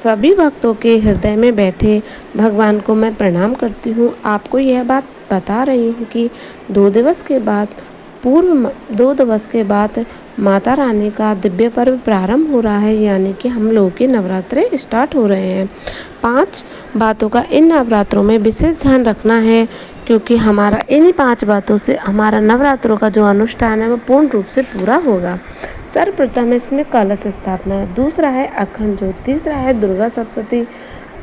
सभी भक्तों के हृदय में बैठे भगवान को मैं प्रणाम करती हूँ। आपको यह बात बता रही हूँ कि 2 दिवस के बाद माता रानी का दिव्य पर्व प्रारंभ हो रहा है, यानी कि हम लोगों के नवरात्रे स्टार्ट हो रहे हैं। 5 बातों का इन नवरात्रों में विशेष ध्यान रखना है, क्योंकि हमारा इन्हीं 5 बातों से हमारा नवरात्रों का जो अनुष्ठान है वो पूर्ण रूप से पूरा होगा। सर्वप्रथम इसमें कलश स्थापना, दूसरा है अखंड ज्योत, तीसरा है दुर्गा सप्तशती,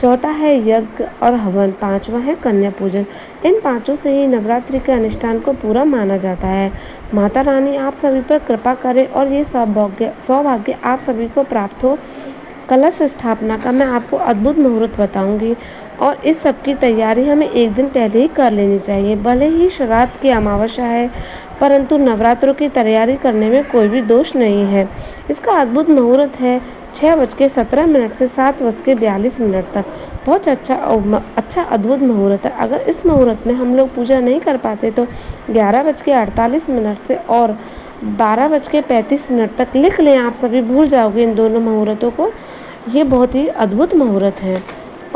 चौथा है यज्ञ और हवन, पांचवा है कन्या पूजन। इन पांचों से ही नवरात्रि के अनुष्ठान को पूरा माना जाता है। माता रानी आप सभी पर कृपा करे और ये सौभाग्य आप सभी को प्राप्त हो। कलश स्थापना का मैं आपको अद्भुत मुहूर्त बताऊंगी और इस सब की तैयारी हमें एक दिन पहले ही कर लेनी चाहिए। भले ही श्राद्ध की अमावस्या है, परंतु नवरात्रों की तैयारी करने में कोई भी दोष नहीं है। इसका अद्भुत मुहूर्त है 6:17 से 7:42 तक। बहुत अच्छा अद्भुत मुहूर्त है। अगर इस मुहूर्त में हम लोग पूजा नहीं कर पाते तो 11:48 से और 12:35 तक लिख लें। आप सभी भूल जाओगे इन दोनों मुहूर्तों को। ये बहुत ही अद्भुत मुहूर्त है।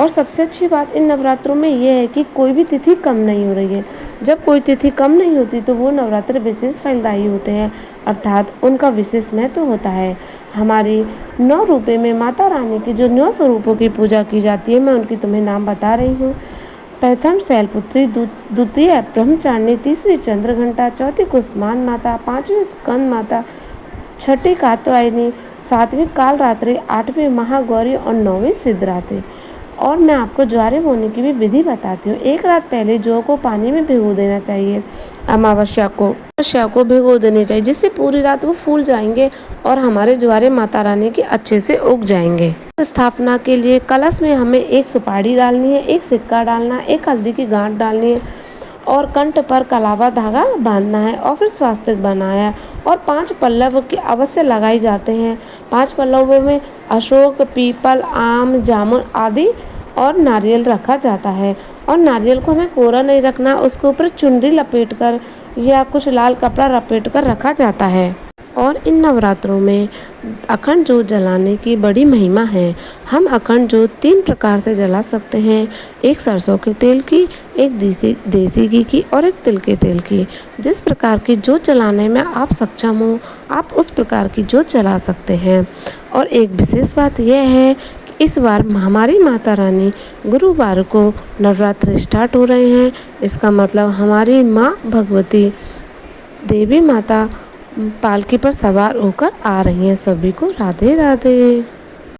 और सबसे अच्छी बात इन नवरात्रों में ये है कि कोई भी तिथि कम नहीं हो रही है। जब कोई तिथि कम नहीं होती तो वो नवरात्र विशेष फलदायी होते हैं, अर्थात उनका विशेष महत्व होता है। हमारी 9 रूपों में माता रानी की जो 9 स्वरूपों की पूजा की जाती है, मैं उनकी तुम्हें नाम बता रही हूँ। प्रथम शैलपुत्री, द्वितीय ब्रह्मचारिणी, तीसरी चंद्रघंटा, चौथी कुष्मांडा माता, पांचवी स्कंद माता, छठी कात्यायनी, सातवीं कालरात्रि, आठवीं महागौरी और 9वीं सिद्धरात्रि। और मैं आपको ज्वारे बोने की भी विधि बताती हूँ। एक रात पहले जौ को पानी में भिगो देना चाहिए। अमावस्या को भिगो देनी चाहिए, जिससे पूरी रात वो फूल जाएंगे और हमारे ज्वारे माता रानी के अच्छे से उग जाएंगे। स्थापना के लिए कलश में हमें 1 सुपारी डालनी है, 1 सिक्का डालना है, 1 हल्दी की गांठ डालनी है और कंठ पर कलावा धागा बांधना है और फिर स्वास्तिक बनाया और 5 पल्लव के अवश्य लगाए जाते हैं। 5 पल्लवों में अशोक, पीपल, आम, जामुन आदि और नारियल रखा जाता है। और नारियल को हमें कोरा नहीं रखना, उसके ऊपर चुनरी लपेटकर या कुछ लाल कपड़ा लपेटकर रखा जाता है। और इन नवरात्रों में अखंड ज्योत जलाने की बड़ी महिमा है। हम अखंड ज्योत 3 प्रकार से जला सकते हैं, एक सरसों के तेल की, एक देसी घी की और एक तिल के तेल की। जिस प्रकार की ज्योत जलाने में आप सक्षम हो, आप उस प्रकार की ज्योत जला सकते हैं। और एक विशेष बात यह है कि इस बार हमारी माता रानी गुरुवार को नवरात्र स्टार्ट हो रहे हैं। इसका मतलब हमारी माँ भगवती देवी माता पालकी पर सवार होकर आ रही हैं। सभी को राधे राधे।